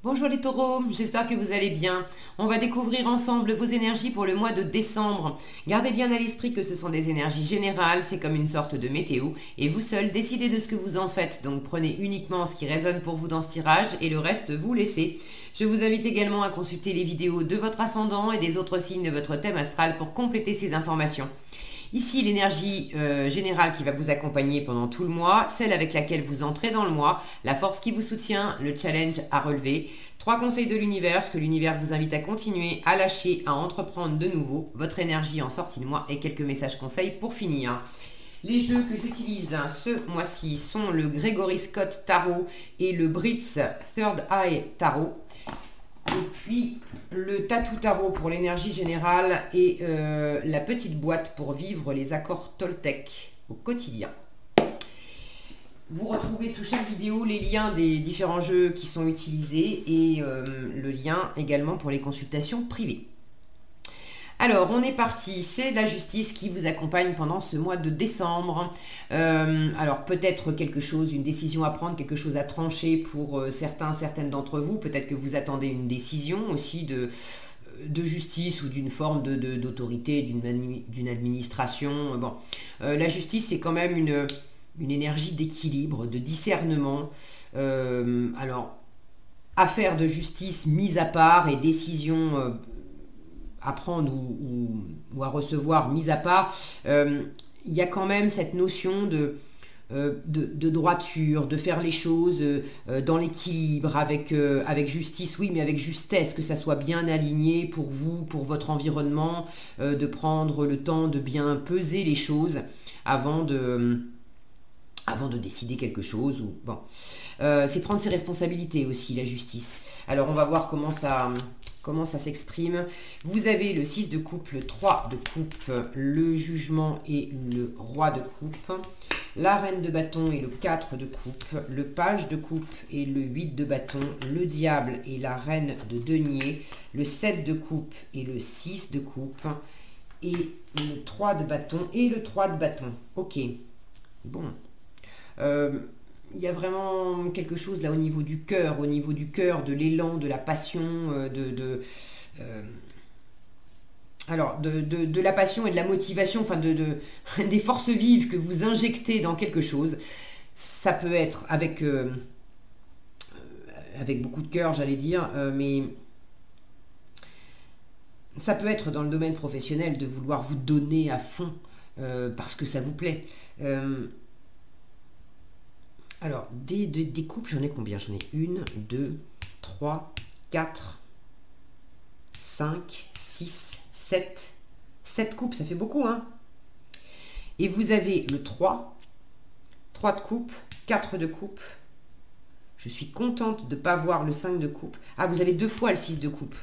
Bonjour les taureaux, j'espère que vous allez bien. On va découvrir ensemble vos énergies pour le mois de décembre. Gardez bien à l'esprit que ce sont des énergies générales, c'est comme une sorte de météo, et vous seul décidez de ce que vous en faites. Donc prenez uniquement ce qui résonne pour vous dans ce tirage et le reste vous laissez. Je vous invite également à consulter les vidéos de votre ascendant et des autres signes de votre thème astral pour compléter ces informations. Ici, l'énergie générale qui va vous accompagner pendant tout le mois, celle avec laquelle vous entrez dans le mois, la force qui vous soutient, le challenge à relever, 3 conseils de l'univers, ce que l'univers vous invite à continuer, à lâcher, à entreprendre de nouveau, votre énergie en sortie de mois et quelques messages conseils pour finir. Les jeux que j'utilise ce mois-ci sont le Gregory Scott Tarot et le Britz Third Eye Tarot. Et puis le Tattoo Tarot pour l'énergie générale et la petite boîte pour vivre les accords Toltec au quotidien. Vous retrouvez sous chaque vidéo les liens des différents jeux qui sont utilisés et le lien également pour les consultations privées. Alors, on est parti, c'est la justice qui vous accompagne pendant ce mois de décembre. Alors, peut-être quelque chose, une décision à prendre, quelque chose à trancher pour certaines d'entre vous. Peut-être que vous attendez une décision aussi de justice ou d'une forme d'autorité, d'une administration. Bon, la justice, c'est quand même une énergie d'équilibre, de discernement. Alors, affaire de justice mise à part et décision à prendre ou à recevoir mise à part, il y a quand même cette notion de droiture, de faire les choses dans l'équilibre, avec justice, oui, mais avec justesse, que ça soit bien aligné pour vous, pour votre environnement, de prendre le temps de bien peser les choses avant de décider quelque chose. Bon. C'est prendre ses responsabilités aussi, la justice. Alors, on va voir comment ça s'exprime. Vous avez le 6 de coupe, le 3 de coupe, le jugement et le roi de coupe, la reine de bâton et le 4 de coupe, le page de coupe et le 8 de bâton, le diable et la reine de denier, le 7 de coupe et le 6 de coupe, et le 3 de bâton et le 3 de bâton. Ok, bon. Il y a vraiment quelque chose là au niveau du cœur, de l'élan, de la passion, de la passion et de la motivation, enfin des forces vives que vous injectez dans quelque chose. Ça peut être avec beaucoup de cœur, j'allais dire, mais ça peut être dans le domaine professionnel de vouloir vous donner à fond parce que ça vous plaît. Alors, des coupes, j'en ai combien? J'en ai 1, 2, 3, 4, 5, 6, 7. 7 coupes, ça fait beaucoup, hein? Et vous avez le 3, 3 de coupe, 4 de coupe. Je suis contente de ne pas voir le 5 de coupe. Ah, vous avez 2 fois le 6 de coupe.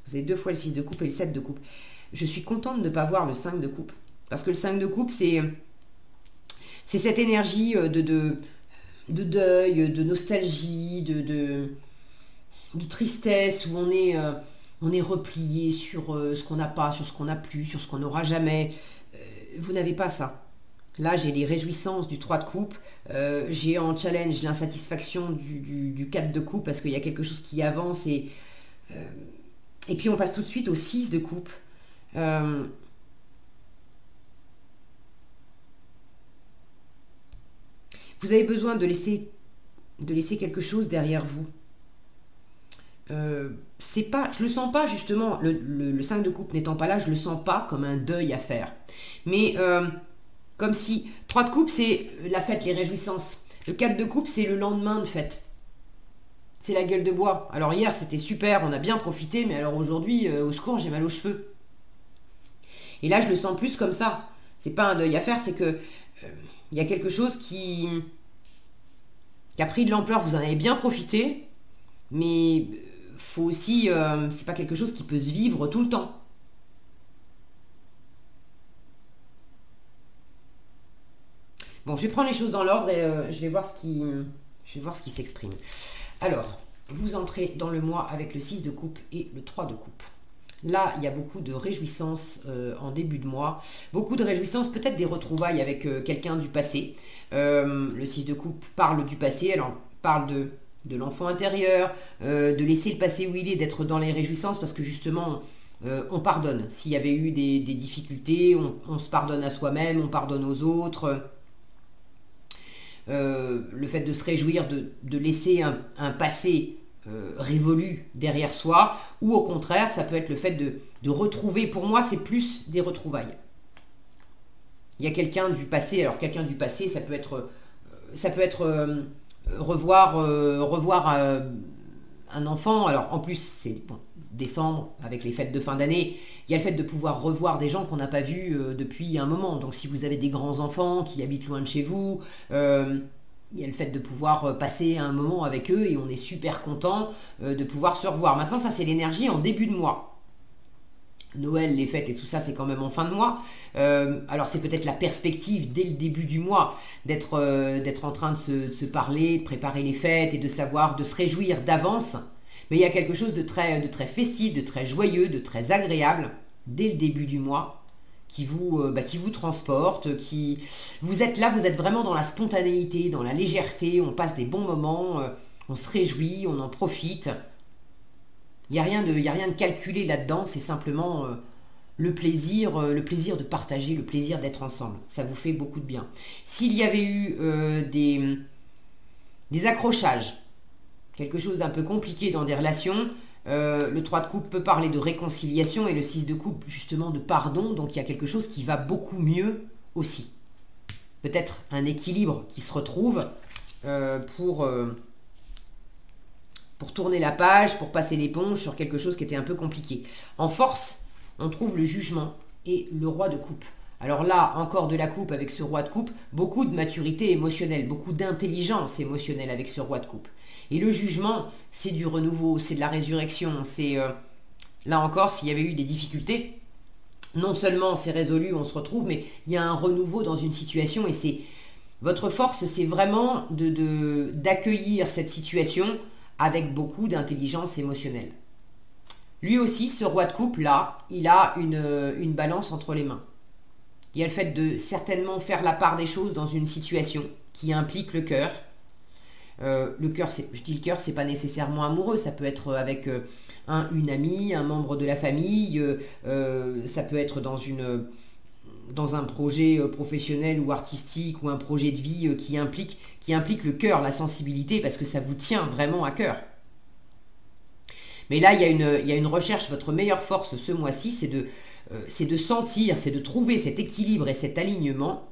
Vous avez 2 fois le 6 de coupe et le 7 de coupe. Je suis contente de ne pas voir le 5 de coupe. Parce que le 5 de coupe, c'est cette énergie de deuil, de nostalgie, de tristesse, où on est replié sur ce qu'on n'a pas, sur ce qu'on n'a plus, sur ce qu'on n'aura jamais. Vous n'avez pas ça. Là, j'ai les réjouissances du 3 de coupe, j'ai en challenge l'insatisfaction du 4 de coupe, parce qu'il y a quelque chose qui avance, et puis on passe tout de suite au 6 de coupe. Vous avez besoin de laisser quelque chose derrière vous. Je le sens pas justement, le 5 de coupe n'étant pas là, je le sens pas comme un deuil à faire. Mais comme si 3 de coupe, c'est la fête, les réjouissances. Le 4 de coupe, c'est le lendemain de fête. C'est la gueule de bois. Alors hier, c'était super, on a bien profité, mais alors aujourd'hui, au secours, j'ai mal aux cheveux. Et là, je le sens plus comme ça. C'est pas un deuil à faire, c'est que il y a quelque chose qui a pris de l'ampleur, vous en avez bien profité, mais faut aussi, c'est pas quelque chose qui peut se vivre tout le temps. Bon, je vais prendre les choses dans l'ordre et je vais voir ce qui s'exprime. Alors, vous entrez dans le mois avec le 6 de coupe et le 3 de coupe. Là, il y a beaucoup de réjouissances en début de mois. Beaucoup de réjouissances, peut-être des retrouvailles avec quelqu'un du passé. Le 6 de coupe parle du passé, alors parle de l'enfant intérieur, de laisser le passé où il est, d'être dans les réjouissances, parce que justement, on pardonne. S'il y avait eu des difficultés, on se pardonne à soi-même, on pardonne aux autres. Le fait de se réjouir, de laisser un passé révolu derrière soi, ou au contraire, ça peut être le fait de retrouver, pour moi, c'est plus des retrouvailles. Il y a quelqu'un du passé, alors quelqu'un du passé, ça peut être revoir un enfant, alors en plus, c'est bon, décembre, avec les fêtes de fin d'année, il y a le fait de pouvoir revoir des gens qu'on n'a pas vus depuis un moment. Donc si vous avez des grands-enfants qui habitent loin de chez vous, il y a le fait de pouvoir passer un moment avec eux et on est super content de pouvoir se revoir. Maintenant, ça c'est l'énergie en début de mois. Noël, les fêtes et tout ça, c'est quand même en fin de mois. Alors c'est peut-être la perspective dès le début du mois d'être en train de se parler, de préparer les fêtes et de savoir, de se réjouir d'avance. Mais il y a quelque chose de très festif, de très joyeux, de très agréable dès le début du mois qui vous transporte, vous êtes là, vous êtes vraiment dans la spontanéité, dans la légèreté, on passe des bons moments, on se réjouit, on en profite. Il n'y a rien de calculé là-dedans, c'est simplement le plaisir de partager, le plaisir d'être ensemble. Ça vous fait beaucoup de bien. S'il y avait eu des accrochages, quelque chose d'un peu compliqué dans des relations, le 3 de coupe peut parler de réconciliation et le 6 de coupe justement de pardon, donc il y a quelque chose qui va beaucoup mieux aussi. Peut-être un équilibre qui se retrouve pour tourner la page, pour passer l'éponge sur quelque chose qui était un peu compliqué. En force, on trouve le jugement et le roi de coupe. Alors là, encore de la coupe avec ce roi de coupe, beaucoup de maturité émotionnelle, beaucoup d'intelligence émotionnelle avec ce roi de coupe. Et le jugement, c'est du renouveau, c'est de la résurrection, c'est... là encore, s'il y avait eu des difficultés, non seulement c'est résolu, on se retrouve, mais il y a un renouveau dans une situation et c'est... Votre force, c'est vraiment d'accueillir cette situation avec beaucoup d'intelligence émotionnelle. Lui aussi, ce roi de coupe, là, il a une balance entre les mains. Il y a le fait de certainement faire la part des choses dans une situation qui implique le cœur. Le cœur, je dis le cœur, c'est pas nécessairement amoureux, ça peut être avec une amie, un membre de la famille, ça peut être dans un projet professionnel ou artistique ou un projet de vie qui implique le cœur, la sensibilité, parce que ça vous tient vraiment à cœur. Mais là, il y a une recherche, votre meilleure force ce mois-ci, c'est de sentir, c'est de trouver cet équilibre et cet alignement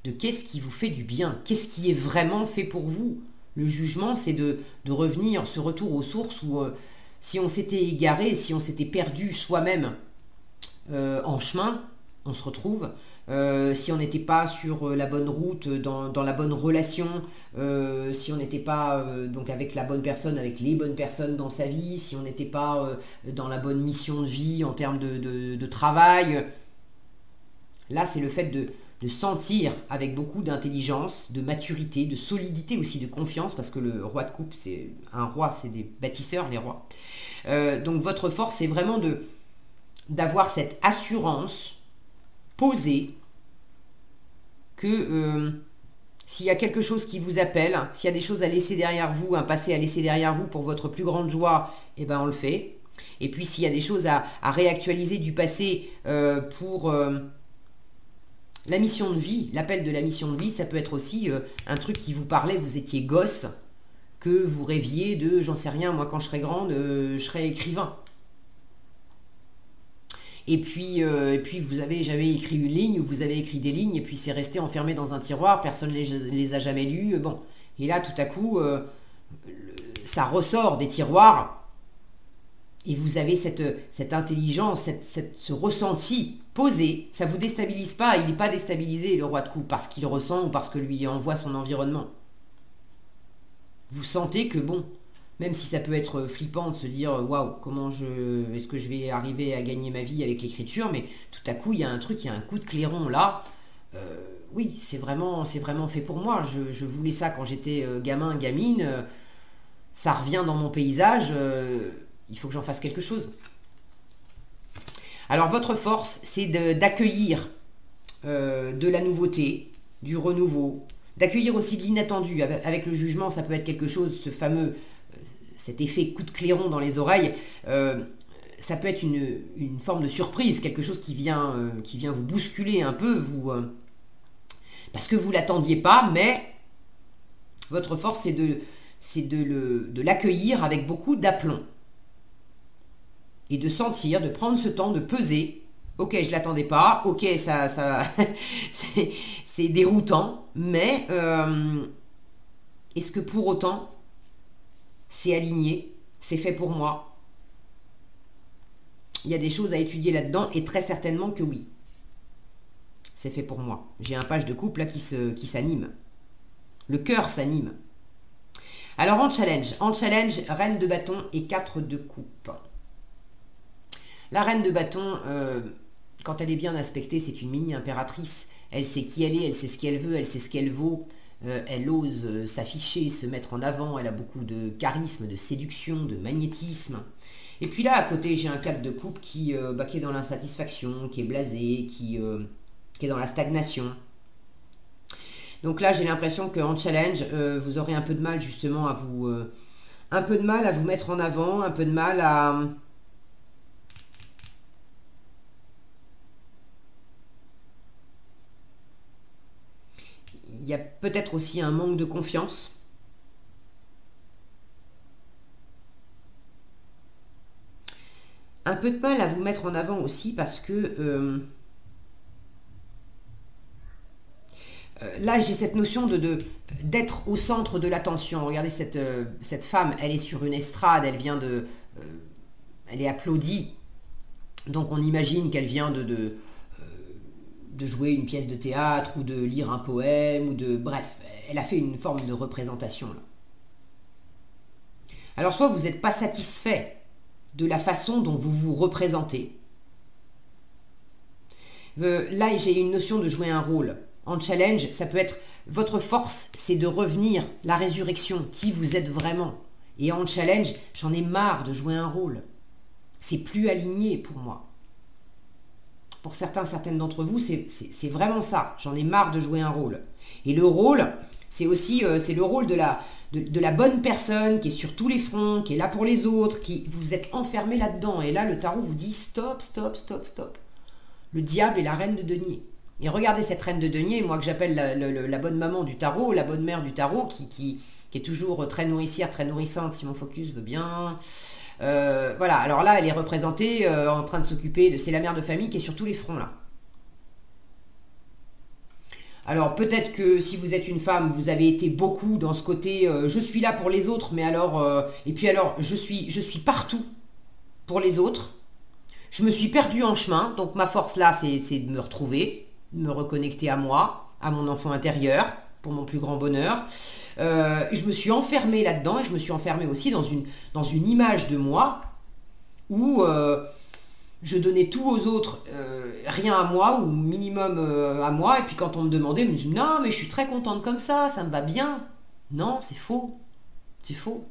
de qu'est-ce qui vous fait du bien, qu'est-ce qui est vraiment fait pour vous. Le jugement, c'est de revenir, ce retour aux sources où si on s'était égaré, si on s'était perdu soi-même en chemin, on se retrouve. Si on n'était pas sur la bonne route, dans la bonne relation, si on n'était pas donc avec la bonne personne, avec les bonnes personnes dans sa vie, si on n'était pas dans la bonne mission de vie en termes de travail, là c'est le fait de sentir avec beaucoup d'intelligence, de maturité, de solidité aussi, de confiance, parce que le roi de coupe, c'est un roi, c'est des bâtisseurs les rois. Donc votre force, c'est vraiment d'avoir cette assurance posée que s'il y a quelque chose qui vous appelle, s'il y a des choses à laisser derrière vous, un passé à laisser derrière vous pour votre plus grande joie, eh ben on le fait. Et puis s'il y a des choses à réactualiser du passé pour la mission de vie, l'appel de la mission de vie, ça peut être aussi un truc qui vous parlait, vous étiez gosse, que vous rêviez de, j'en sais rien, moi quand je serai grande, je serai écrivain. Et puis j'avais écrit une ligne, ou vous avez écrit des lignes, et puis c'est resté enfermé dans un tiroir, personne ne les a jamais lues, bon. Et là, tout à coup, ça ressort des tiroirs, et vous avez cette intelligence, ce ressenti posé, ça ne vous déstabilise pas, il n'est pas déstabilisé, le roi de coupe, parce qu'il ressent ou parce que lui envoie son environnement. Vous sentez que, bon, même si ça peut être flippant de se dire waouh, est-ce que je vais arriver à gagner ma vie avec l'écriture, mais tout à coup il y a un truc, il y a un coup de clairon là. Oui, c'est vraiment fait pour moi. Je voulais ça quand j'étais gamin, gamine. Ça revient dans mon paysage. Il faut que j'en fasse quelque chose. Alors votre force, c'est d'accueillir de la nouveauté, du renouveau, d'accueillir aussi de l'inattendu. Avec le jugement, ça peut être quelque chose, ce fameux, cet effet coup de clairon dans les oreilles, ça peut être une forme de surprise, quelque chose qui vient vous bousculer un peu, parce que vous ne l'attendiez pas, mais votre force, c'est de l'accueillir avec beaucoup d'aplomb. Et de sentir, de prendre ce temps, de peser. Ok, je ne l'attendais pas, ok, ça c'est déroutant, mais est-ce que pour autant, c'est aligné, c'est fait pour moi? Il y a des choses à étudier là-dedans, et très certainement que oui. C'est fait pour moi. J'ai un page de couple là qui s'anime. Le cœur s'anime. Alors en challenge, reine de bâton et 4 de coupe. La reine de bâton, quand elle est bien aspectée, c'est une mini-impératrice. Elle sait qui elle est, elle sait ce qu'elle veut, elle sait ce qu'elle vaut. Elle ose s'afficher, se mettre en avant. Elle a beaucoup de charisme, de séduction, de magnétisme. Et puis là, à côté, j'ai un 4 de coupe qui est dans l'insatisfaction, qui est blasé, qui est dans la stagnation. Donc là, j'ai l'impression qu'en challenge, vous aurez un peu de mal justement à vous... un peu de mal à vous mettre en avant, un peu de mal à... Il y a peut-être aussi un manque de confiance. Un peu de mal à vous mettre en avant aussi parce que... là, j'ai cette notion d'être au centre de l'attention. Regardez cette femme, elle est sur une estrade, elle vient elle est applaudie. Donc on imagine qu'elle vient de jouer une pièce de théâtre ou de lire un poème, bref, elle a fait une forme de représentation. Là. Alors soit vous n'êtes pas satisfait de la façon dont vous vous représentez. Là, j'ai une notion de jouer un rôle. En challenge, ça peut être votre force, c'est de revenir, la résurrection, qui vous êtes vraiment. Et en challenge, j'en ai marre de jouer un rôle. C'est plus aligné pour moi. Pour certaines d'entre vous, c'est vraiment ça. J'en ai marre de jouer un rôle. Et le rôle, c'est aussi c'est le rôle de la bonne personne qui est sur tous les fronts, qui est là pour les autres, qui vous êtes enfermé là-dedans. Et là, le tarot vous dit stop, stop, stop, stop. Le diable est la reine de denier. Et regardez cette reine de denier, moi que j'appelle la bonne maman du tarot, la bonne mère du tarot, qui est toujours très nourricière, très nourrissante, si mon focus veut bien. Voilà, alors là, elle est représentée en train de s'occuper de... C'est la mère de famille qui est sur tous les fronts, là. Alors, peut-être que si vous êtes une femme, vous avez été beaucoup dans ce côté je suis là pour les autres, mais alors... et puis alors, je suis partout pour les autres. Je me suis perdue en chemin, donc ma force là, c'est de me retrouver, de me reconnecter à moi, à mon enfant intérieur, pour mon plus grand bonheur. Je me suis enfermée là-dedans et je me suis enfermée aussi dans une image de moi où je donnais tout aux autres, rien à moi ou minimum à moi. Et puis quand on me demandait, je me disais non mais je suis très contente comme ça me va bien. Non, c'est faux. C'est faux.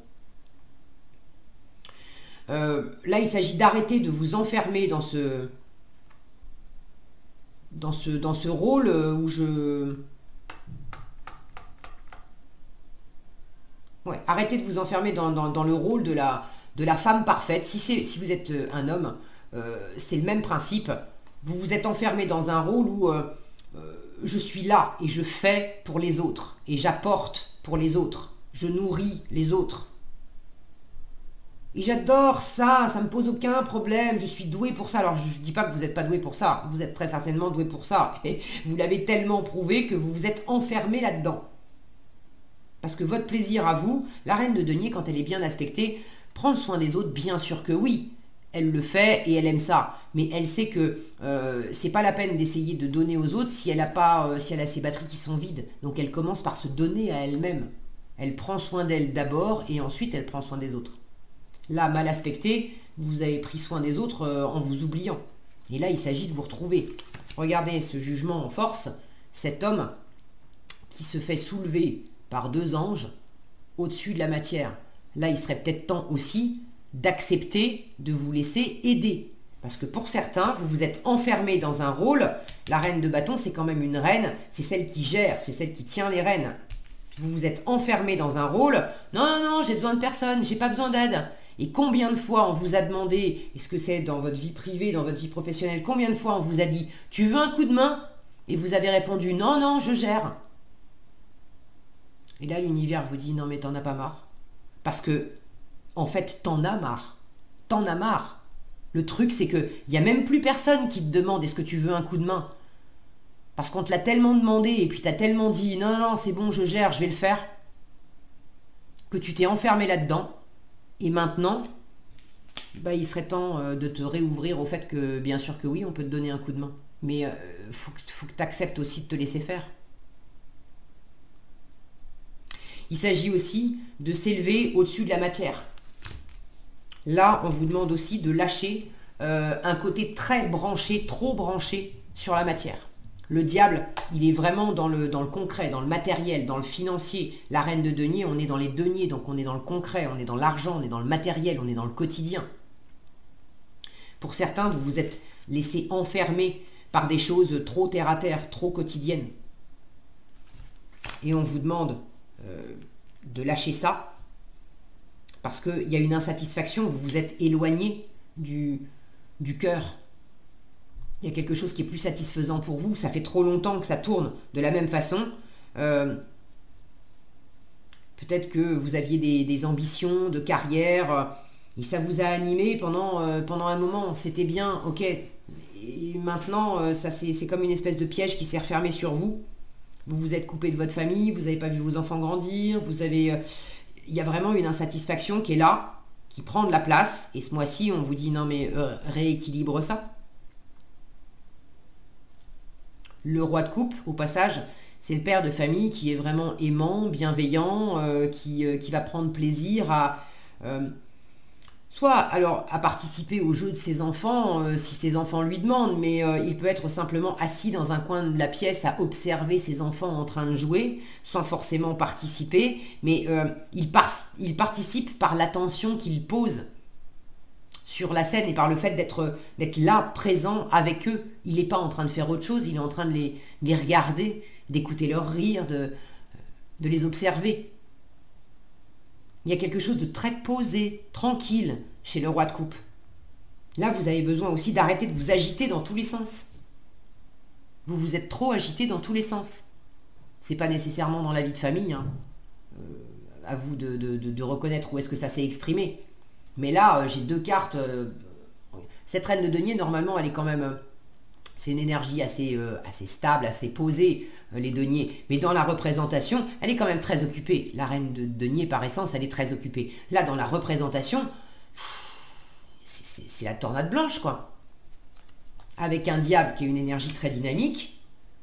Là, il s'agit d'arrêter de vous enfermer dans ce rôle où je... Ouais, arrêtez de vous enfermer dans le rôle de la femme parfaite. Si vous êtes un homme, c'est le même principe. Vous vous êtes enfermé dans un rôle où je suis là et je fais pour les autres. Et j'apporte pour les autres. Je nourris les autres. Et j'adore ça, ça me pose aucun problème, je suis douée pour ça. Alors je ne dis pas que vous n'êtes pas doué pour ça, vous êtes très certainement doué pour ça. Et vous l'avez tellement prouvé que vous vous êtes enfermé là-dedans. Parce que votre plaisir à vous, la reine de denier, quand elle est bien aspectée, prendre soin des autres, bien sûr que oui. Elle le fait et elle aime ça. Mais elle sait que c'est pas la peine d'essayer de donner aux autres si elle a ses batteries qui sont vides. Donc elle commence par se donner à elle-même. Elle prend soin d'elle d'abord et ensuite elle prend soin des autres. Là, mal aspecté, vous avez pris soin des autres en vous oubliant. Et là, il s'agit de vous retrouver. Regardez ce jugement en force. Cet homme qui se fait soulever par 2 anges au-dessus de la matière. Là, il serait peut-être temps aussi d'accepter de vous laisser aider. Parce que pour certains, vous vous êtes enfermé dans un rôle. La reine de bâton, c'est quand même une reine. C'est celle qui gère, c'est celle qui tient les rênes. Vous vous êtes enfermé dans un rôle. Non, non, non, j'ai besoin de personne, j'ai pas besoin d'aide. Et combien de fois on vous a demandé, est-ce que c'est dans votre vie privée, dans votre vie professionnelle, combien de fois on vous a dit, tu veux un coup de main? Et vous avez répondu, non, non, je gère. Et là, l'univers vous dit, non, mais t'en as pas marre. Parce que, en fait, t'en as marre. T'en as marre. Le truc, c'est qu'il n'y a même plus personne qui te demande, est-ce que tu veux un coup de main? Parce qu'on te l'a tellement demandé, et puis t'as tellement dit, non, non, c'est bon, je gère, je vais le faire, que tu t'es enfermé là-dedans. Et maintenant, bah, il serait temps de te réouvrir au fait que, bien sûr que oui, on peut te donner un coup de main. Mais faut que tu acceptes aussi de te laisser faire. Il s'agit aussi de s'élever au-dessus de la matière. Là, on vous demande aussi de lâcher un côté très branché, trop branché sur la matière. Le diable, il est vraiment dans le concret, dans le matériel, dans le financier. La reine de denier, on est dans les deniers, donc on est dans le concret, on est dans l'argent, on est dans le matériel, on est dans le quotidien. Pour certains, vous vous êtes laissé enfermer par des choses trop terre-à-terre, trop quotidiennes. Et on vous demande de lâcher ça, parce qu'il y a une insatisfaction, vous vous êtes éloigné du cœur. Il y a quelque chose qui est plus satisfaisant pour vous, ça fait trop longtemps que ça tourne de la même façon. Peut-être que vous aviez des ambitions de carrière, et ça vous a animé pendant un moment, c'était bien, ok. Et maintenant, c'est comme une espèce de piège qui s'est refermé sur vous. Vous vous êtes coupé de votre famille, vous n'avez pas vu vos enfants grandir, il y a vraiment une insatisfaction qui est là, qui prend de la place, et ce mois-ci, on vous dit, non mais rééquilibre ça. Le roi de coupe, au passage, c'est le père de famille qui est vraiment aimant, bienveillant, qui va prendre plaisir à... soit alors à participer au jeu de ses enfants, si ses enfants lui demandent, mais il peut être simplement assis dans un coin de la pièce à observer ses enfants en train de jouer, sans forcément participer, mais il participe par l'attention qu'il pose sur la scène et par le fait d'être là, présent avec eux. Il n'est pas en train de faire autre chose, il est en train de les regarder, d'écouter leurs rires, de les observer. Il y a quelque chose de très posé, tranquille chez le roi de coupe. Là, vous avez besoin aussi d'arrêter de vous agiter dans tous les sens. Vous vous êtes trop agité dans tous les sens. C'est pas nécessairement dans la vie de famille. Hein. À vous de reconnaître où est-ce que ça s'est exprimé. Mais là, j'ai deux cartes. Cette reine de denier, normalement, elle est quand même... c'est une énergie assez stable, assez posée, les deniers. Mais dans la représentation, elle est quand même très occupée. La reine de denier, par essence, elle est très occupée. Là, dans la représentation, c'est la tornade blanche, quoi. Avec un diable qui est une énergie très dynamique,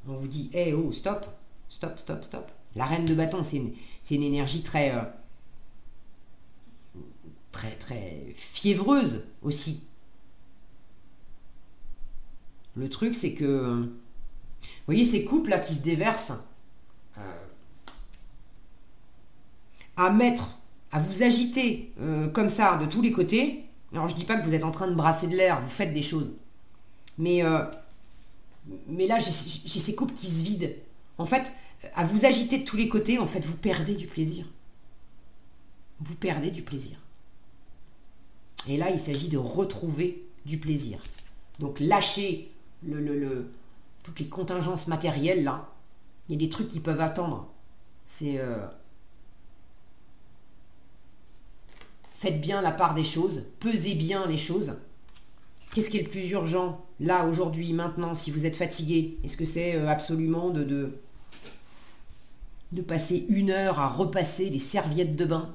on vous dit, hey, oh, stop, stop, stop, stop. La reine de bâton, c'est une énergie très fiévreuse aussi. Le truc, c'est que, vous voyez ces couples là qui se déversent, à vous agiter comme ça de tous les côtés. Alors je dis pas que vous êtes en train de brasser de l'air, vous faites des choses. Mais là, j'ai ces couples qui se vident. En fait, à vous agiter de tous les côtés, en fait, vous perdez du plaisir. Vous perdez du plaisir. Et là, il s'agit de retrouver du plaisir. Donc lâchez toutes les contingences matérielles là. Il y a des trucs qui peuvent attendre. Faites bien la part des choses, pesez bien les choses. Qu'est-ce qui est le plus urgent là, aujourd'hui, maintenant, si vous êtes fatigué? Est-ce que c'est absolument de passer 1 heure à repasser les serviettes de bain?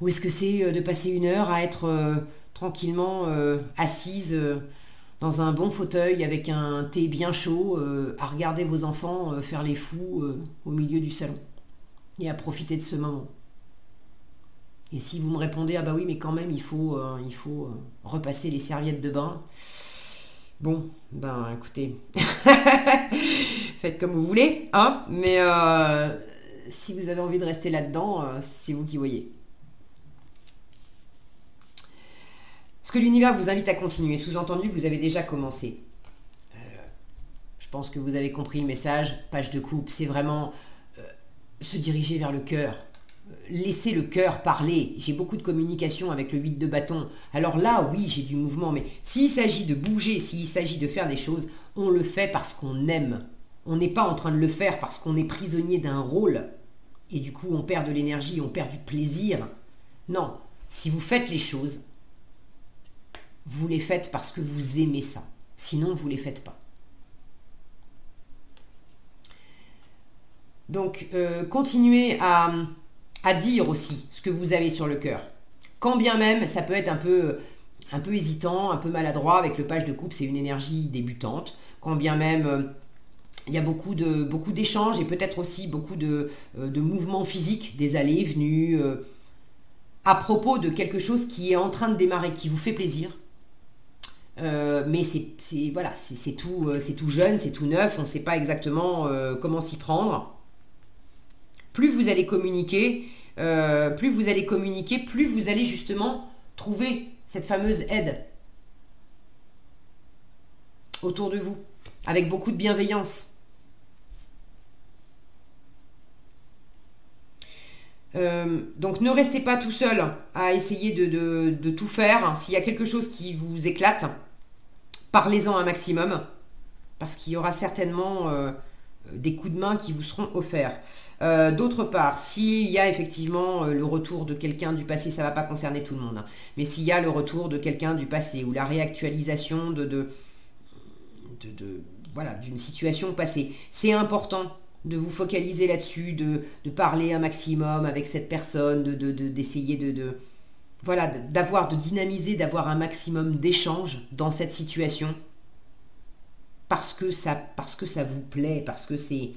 Ou est-ce que c'est de passer 1 heure à être tranquillement assise dans un bon fauteuil avec un thé bien chaud, à regarder vos enfants faire les fous au milieu du salon et à profiter de ce moment? Et si vous me répondez, ah bah oui, mais quand même, il faut repasser les serviettes de bain. Bon, ben écoutez, faites comme vous voulez, hein, mais si vous avez envie de rester là-dedans, c'est vous qui voyez. Ce Ce que l'univers vous invite à continuer, sous-entendu, vous avez déjà commencé. Je pense que vous avez compris le message. Page de coupe, c'est vraiment se diriger vers le cœur. Laisser le cœur parler. J'ai beaucoup de communication avec le 8 de bâton. Alors là, oui, j'ai du mouvement, mais s'il s'agit de bouger, s'il s'agit de faire des choses, on le fait parce qu'on aime. On n'est pas en train de le faire parce qu'on est prisonnier d'un rôle. Et du coup, on perd de l'énergie, on perd du plaisir. Non, si vous faites les choses, vous les faites parce que vous aimez ça. Sinon, vous ne les faites pas. Donc, continuez à dire aussi ce que vous avez sur le cœur. Quand bien même, ça peut être un peu hésitant, un peu maladroit avec le page de coupe, c'est une énergie débutante. Quand bien même, il y a beaucoup d'échanges et peut-être aussi beaucoup de mouvements physiques, des allées et venues, à propos de quelque chose qui est en train de démarrer, qui vous fait plaisir. Mais c'est tout jeune, c'est tout neuf, on ne sait pas exactement comment s'y prendre. Plus vous allez communiquer, plus vous allez justement trouver cette fameuse aide autour de vous, avec beaucoup de bienveillance. Donc ne restez pas tout seul à essayer de tout faire. S'il y a quelque chose qui vous éclate, parlez-en un maximum, parce qu'il y aura certainement des coups de main qui vous seront offerts. D'autre part, s'il y a effectivement le retour de quelqu'un du passé, ça ne va pas concerner tout le monde, hein, mais s'il y a le retour de quelqu'un du passé ou la réactualisation d'une situation passée, c'est important de vous focaliser là-dessus, de parler un maximum avec cette personne, d'essayer de dynamiser, d'avoir un maximum d'échanges dans cette situation, parce que ça vous plaît, parce que c'est...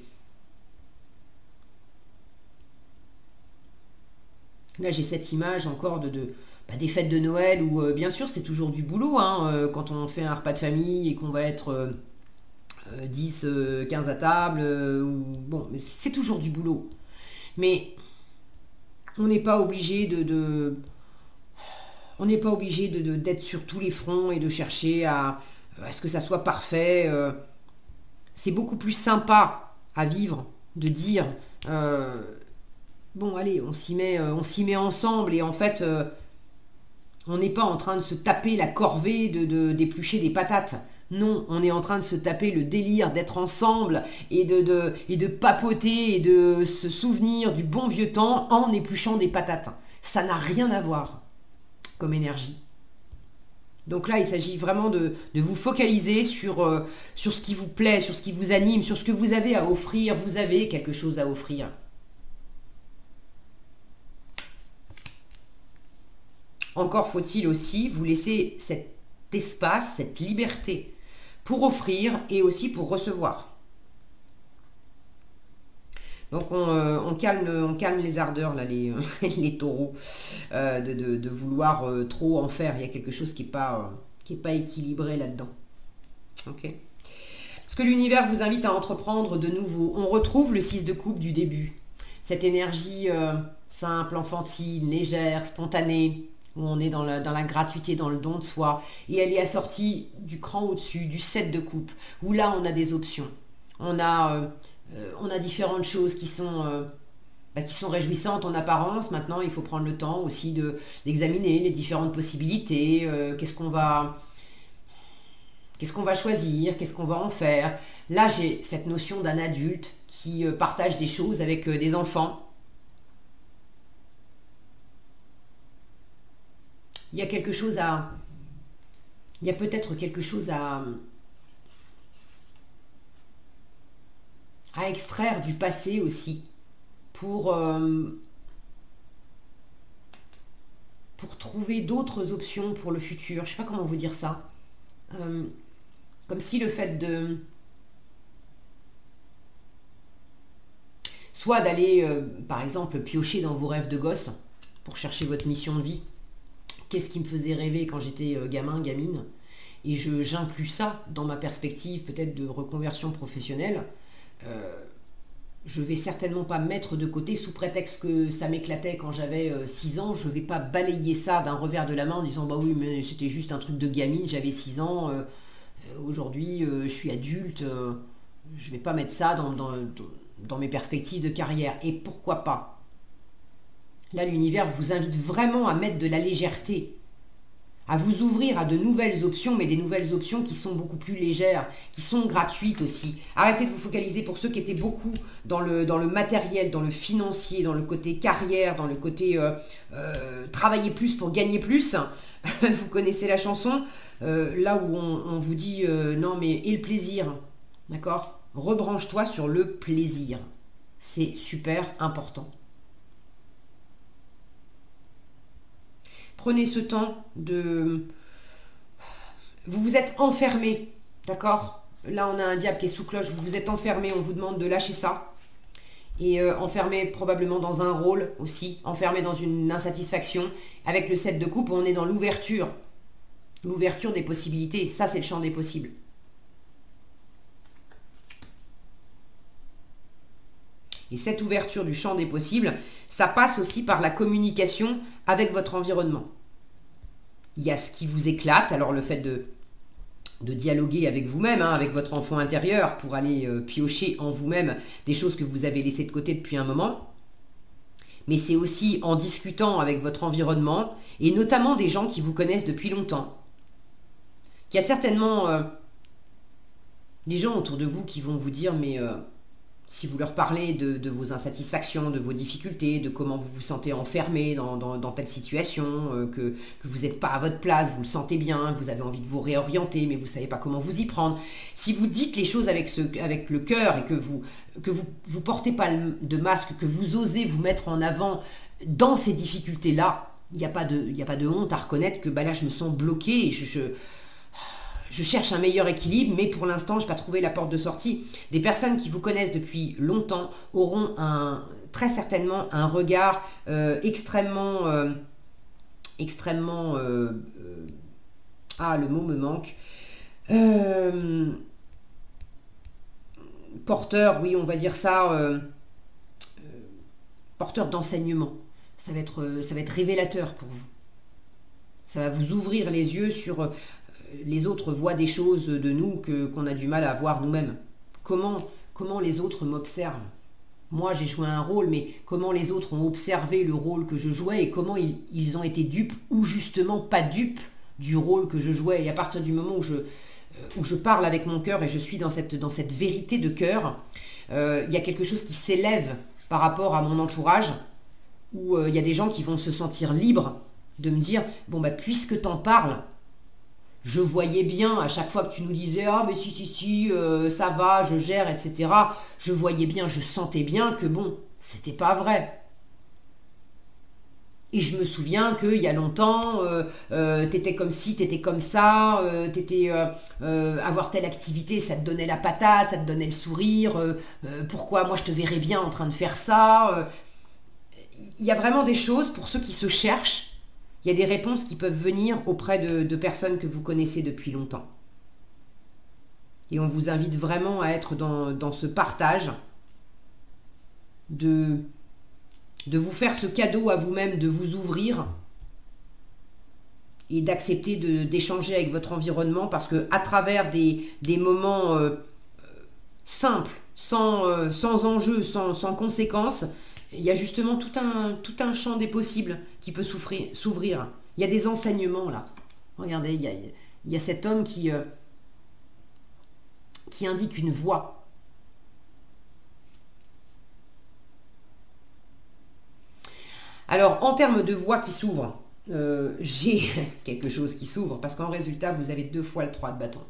Là, j'ai cette image encore des fêtes de Noël où, bien sûr, c'est toujours du boulot, hein, quand on fait un repas de famille et qu'on va être 10, 15 à table, bon, c'est toujours du boulot. Mais on n'est pas obligé d'être sur tous les fronts et de chercher à ce que ça soit parfait. C'est beaucoup plus sympa à vivre de dire... bon, allez, on s'y met ensemble et en fait, on n'est pas en train de se taper la corvée d'éplucher des patates. Non, on est en train de se taper le délire d'être ensemble et de papoter et de se souvenir du bon vieux temps en épluchant des patates. Ça n'a rien à voir comme énergie. Donc là, il s'agit vraiment de vous focaliser sur ce qui vous plaît, sur ce qui vous anime, sur ce que vous avez à offrir. Vous avez quelque chose à offrir. Encore faut-il aussi vous laisser cet espace, cette liberté pour offrir et aussi pour recevoir. Donc on calme les ardeurs, là, les taureaux, de vouloir trop en faire. Il y a quelque chose qui n'est pas équilibré là-dedans. Ok. Ce que l'univers vous invite à entreprendre de nouveau, on retrouve le 6 de coupe du début. Cette énergie simple, enfantine, légère, spontanée, où on est dans la gratuité, dans le don de soi, et elle est assortie du cran au-dessus, du 7 de coupe, où là on a des options. On a différentes choses qui sont réjouissantes en apparence. Maintenant, il faut prendre le temps aussi d'examiner les différentes possibilités, qu'est-ce qu'on va choisir, qu'est-ce qu'on va en faire. Là, j'ai cette notion d'un adulte qui partage des choses avec des enfants. Il y a peut-être quelque chose à extraire du passé aussi pour trouver d'autres options pour le futur. Je ne sais pas comment vous dire ça. Comme si le fait soit d'aller, par exemple, piocher dans vos rêves de gosse pour chercher votre mission de vie. Qu'est-ce qui me faisait rêver quand j'étais gamin, gamine? Et j'inclus ça dans ma perspective peut-être de reconversion professionnelle. je vais certainement pas mettre de côté sous prétexte que ça m'éclatait quand j'avais 6 ans. Je vais pas balayer ça d'un revers de la main en disant bah oui mais c'était juste un truc de gamine, j'avais 6 ans, aujourd'hui je suis adulte, je vais pas mettre ça dans mes perspectives de carrière. Et pourquoi pas? Là l'univers vous invite vraiment à mettre de la légèreté, à vous ouvrir à de nouvelles options, mais des nouvelles options qui sont beaucoup plus légères, qui sont gratuites aussi. Arrêtez de vous focaliser pour ceux qui étaient beaucoup dans le matériel, dans le financier, dans le côté carrière, dans le côté travailler plus pour gagner plus. Vous connaissez la chanson, là où on vous dit non mais et le plaisir, d'accord? Rebranche-toi sur le plaisir, c'est super important. Prenez ce temps de... Vous vous êtes enfermé, d'accord? Là, on a un diable qui est sous cloche, vous vous êtes enfermé, on vous demande de lâcher ça. Et enfermé probablement dans un rôle aussi, enfermé dans une insatisfaction. Avec le 7 de coupe, on est dans l'ouverture. L'ouverture des possibilités, ça c'est le champ des possibles. Et cette ouverture du champ des possibles, ça passe aussi par la communication avec votre environnement. Il y a ce qui vous éclate, alors le fait de dialoguer avec vous-même, hein, avec votre enfant intérieur, pour aller piocher en vous-même des choses que vous avez laissées de côté depuis un moment. Mais c'est aussi en discutant avec votre environnement, et notamment des gens qui vous connaissent depuis longtemps. Il y a certainement des gens autour de vous qui vont vous dire, mais... si vous leur parlez de vos insatisfactions, de vos difficultés, de comment vous vous sentez enfermé dans telle situation, que vous n'êtes pas à votre place, vous le sentez bien, vous avez envie de vous réorienter, mais vous ne savez pas comment vous y prendre. Si vous dites les choses avec le cœur et que vous portez pas de masque, que vous osez vous mettre en avant dans ces difficultés-là, il n'y a pas de honte à reconnaître que bah là je me sens bloqué et je cherche un meilleur équilibre, mais pour l'instant, je n'ai pas trouvé la porte de sortie. Des personnes qui vous connaissent depuis longtemps auront très certainement un regard extrêmement... le mot me manque. Porteur, oui, on va dire ça, porteur d'enseignement. Ça va être révélateur pour vous. Ça va vous ouvrir les yeux sur... les autres voient des choses de nous qu'on a du mal à voir nous-mêmes. Comment les autres m'observent? Moi, j'ai joué un rôle, mais comment les autres ont observé le rôle que je jouais et comment ils ont été dupes ou justement pas dupes du rôle que je jouais. Et à partir du moment où je parle avec mon cœur et je suis dans cette vérité de cœur, il y a quelque chose qui s'élève par rapport à mon entourage, où il y a des gens qui vont se sentir libres de me dire, bon bah puisque t'en parles, je voyais bien à chaque fois que tu nous disais « Ah mais si, ça va, je gère, etc. » Je voyais bien, je sentais bien que bon, c'était pas vrai. Et je me souviens qu'il y a longtemps, t'étais comme ci, t'étais comme ça, avoir telle activité, ça te donnait la patate, ça te donnait le sourire, pourquoi moi je te verrais bien en train de faire ça. Il y a vraiment des choses pour ceux qui se cherchent. Il y a des réponses qui peuvent venir auprès de personnes que vous connaissez depuis longtemps. Et on vous invite vraiment à être dans ce partage, de vous faire ce cadeau à vous-même, de vous ouvrir et d'accepter d'échanger avec votre environnement, parce que à travers des moments simples, sans enjeu, sans conséquences, il y a justement tout un champ des possibles qui peut s'ouvrir. Il y a des enseignements là. Regardez, il y a cet homme qui indique une voie. Alors, en termes de voie qui s'ouvre, j'ai quelque chose qui s'ouvre, parce qu'en résultat, vous avez 2 fois le 3 de bâton.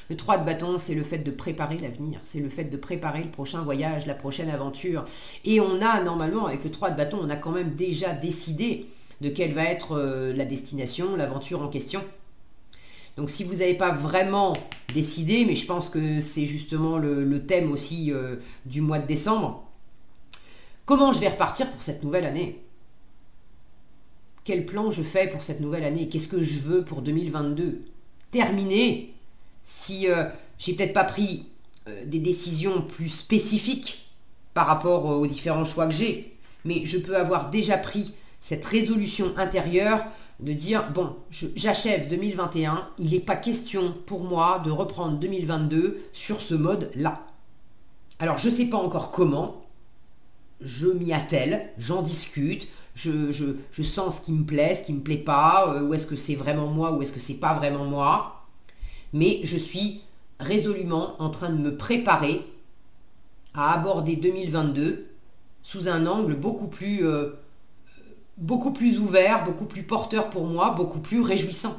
Le 3 de bâton, c'est le fait de préparer l'avenir, c'est le fait de préparer le prochain voyage, la prochaine aventure. Et on a, normalement, avec le 3 de bâton, on a quand même déjà décidé de quelle va être la destination, l'aventure en question. Donc si vous n'avez pas vraiment décidé, mais je pense que c'est justement le thème aussi du mois de décembre, comment je vais repartir pour cette nouvelle année? Quel plan je fais pour cette nouvelle année? Qu'est-ce que je veux pour 2022? Terminer. Si j'ai peut-être pas pris des décisions plus spécifiques par rapport aux différents choix que j'ai. Mais je peux avoir déjà pris cette résolution intérieure de dire, bon, j'achève 2021, il n'est pas question pour moi de reprendre 2022 sur ce mode-là. Alors, je ne sais pas encore comment, je m'y attelle, j'en discute, je sens ce qui me plaît, ce qui ne me plaît pas, ou est-ce que c'est vraiment moi, ou est-ce que c'est pas vraiment moi. Mais je suis résolument en train de me préparer à aborder 2022 sous un angle beaucoup plus ouvert, beaucoup plus porteur pour moi, beaucoup plus réjouissant.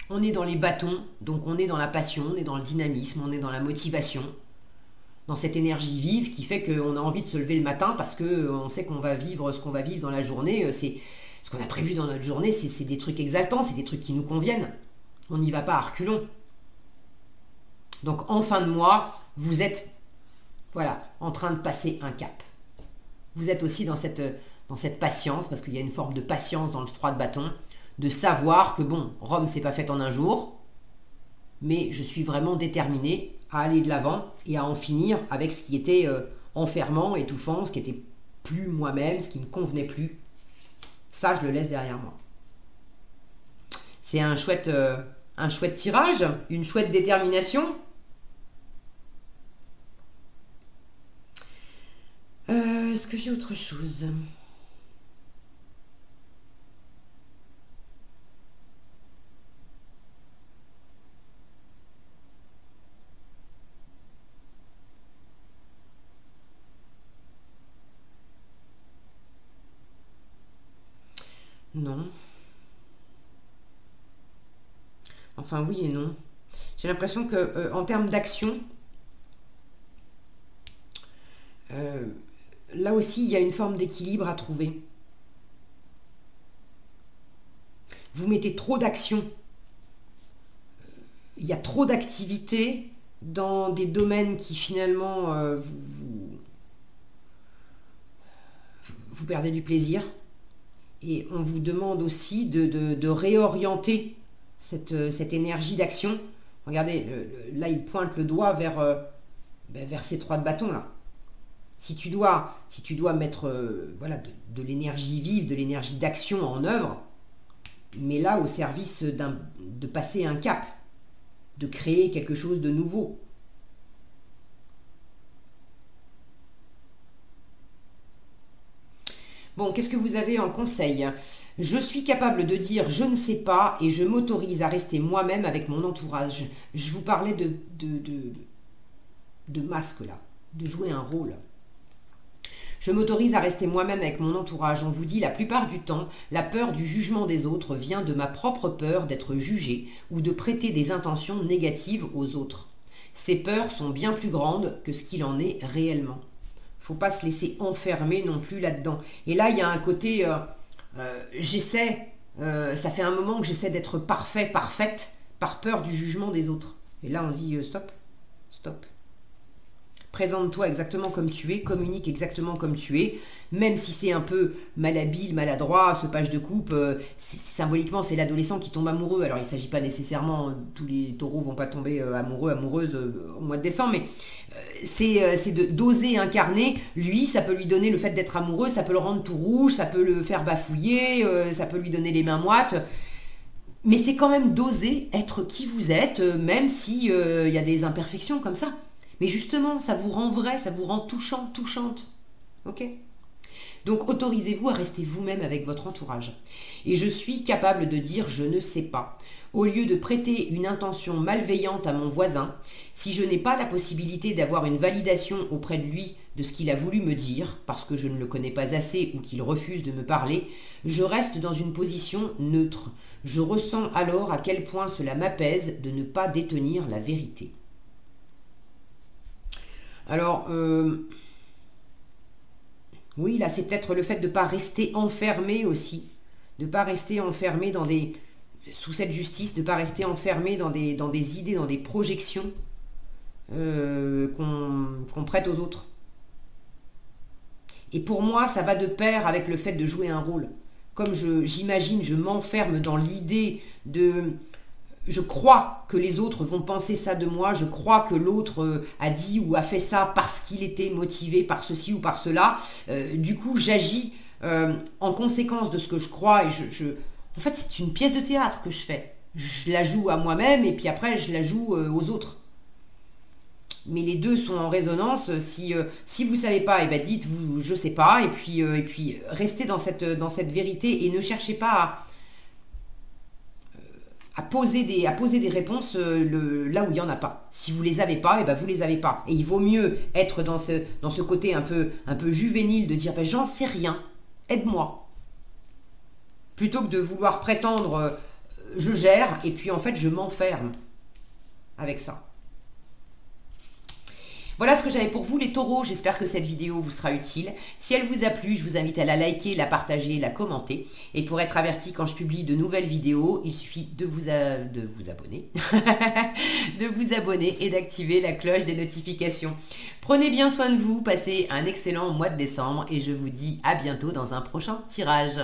On est dans les bâtons, donc on est dans la passion, on est dans le dynamisme, on est dans la motivation, dans cette énergie vive qui fait qu'on a envie de se lever le matin parce qu'on sait qu'on va vivre ce qu'on va vivre dans la journée. C'est ce qu'on a prévu dans notre journée, c'est des trucs exaltants, c'est des trucs qui nous conviennent. On n'y va pas à reculons. Donc en fin de mois, vous êtes en train de passer un cap. Vous êtes aussi dans cette patience, parce qu'il y a une forme de patience dans le 3 de bâton, de savoir que bon, Rome s'est pas faite en un jour, mais je suis vraiment déterminé à aller de l'avant et à en finir avec ce qui était enfermant, étouffant, ce qui était plus moi-même, ce qui me convenait plus. Ça, je le laisse derrière moi. C'est un chouette tirage, une chouette détermination. Est-ce que j'ai autre chose ? Non. Enfin, oui et non. J'ai l'impression que en termes d'action, là aussi, il y a une forme d'équilibre à trouver. Vous mettez trop d'action. Il y a trop d'activités dans des domaines qui finalement vous perdez du plaisir. Et on vous demande aussi de réorienter cette énergie d'action. Regardez, là, il pointe le doigt vers ces 3 de bâton là. Si tu dois mettre de l'énergie vive, de l'énergie d'action en œuvre, mais là au service de passer un cap, de créer quelque chose de nouveau. Bon, qu'est-ce que vous avez en conseil ? Je suis capable de dire je ne sais pas et je m'autorise à rester moi-même avec mon entourage. Je vous parlais de masque là, de jouer un rôle. Je m'autorise à rester moi-même avec mon entourage. On vous dit la plupart du temps, la peur du jugement des autres vient de ma propre peur d'être jugé ou de prêter des intentions négatives aux autres. Ces peurs sont bien plus grandes que ce qu'il en est réellement. Faut pas se laisser enfermer non plus là-dedans. Et là, il y a un côté, ça fait un moment que j'essaie d'être parfait, parfaite, par peur du jugement des autres. Et là, on dit stop, stop. Présente-toi exactement comme tu es, communique exactement comme tu es, même si c'est un peu malhabile, maladroit, ce page de coupe, symboliquement c'est l'adolescent qui tombe amoureux. Alors il ne s'agit pas nécessairement, tous les taureaux vont pas tomber amoureux, amoureuses au mois de décembre, mais c'est d'oser incarner. Lui, ça peut lui donner le fait d'être amoureux, ça peut le rendre tout rouge, ça peut le faire bafouiller, ça peut lui donner les mains moites. Mais c'est quand même d'oser être qui vous êtes, même s'il y a des imperfections comme ça. Mais justement, ça vous rend vrai, ça vous rend touchant, touchante. Ok ? Donc, autorisez-vous à rester vous-même avec votre entourage. Et je suis capable de dire « je ne sais pas ». Au lieu de prêter une intention malveillante à mon voisin, si je n'ai pas la possibilité d'avoir une validation auprès de lui de ce qu'il a voulu me dire, parce que je ne le connais pas assez ou qu'il refuse de me parler, je reste dans une position neutre. Je ressens alors à quel point cela m'apaise de ne pas détenir la vérité. Alors, oui, là, c'est peut-être le fait de ne pas rester enfermé aussi, de ne pas rester enfermé sous cette justice, de ne pas rester enfermé dans des idées, dans des projections qu'on prête aux autres. Et pour moi, ça va de pair avec le fait de jouer un rôle. Comme j'imagine, je m'enferme dans l'idée de je crois que les autres vont penser ça de moi, je crois que l'autre a dit ou a fait ça parce qu'il était motivé par ceci ou par cela. Du coup, j'agis en conséquence de ce que je crois et en fait, c'est une pièce de théâtre que je fais. Je la joue à moi-même et puis après, je la joue aux autres. Mais les deux sont en résonance. Si vous ne savez pas, eh ben dites-vous je ne sais pas et puis restez dans cette vérité et ne cherchez pas à poser des réponses là où il n'y en a pas. Si vous ne les avez pas, eh ben vous ne les avez pas. Et il vaut mieux être dans ce côté un peu juvénile de dire ben, j'en sais rien, aide-moi. Plutôt que de vouloir prétendre je gère et puis en fait je m'enferme avec ça. Voilà ce que j'avais pour vous les taureaux, j'espère que cette vidéo vous sera utile. Si elle vous a plu, je vous invite à la liker, la partager, la commenter. Et pour être averti quand je publie de nouvelles vidéos, il suffit de vous abonner, de vous abonner et d'activer la cloche des notifications. Prenez bien soin de vous, passez un excellent mois de décembre et je vous dis à bientôt dans un prochain tirage.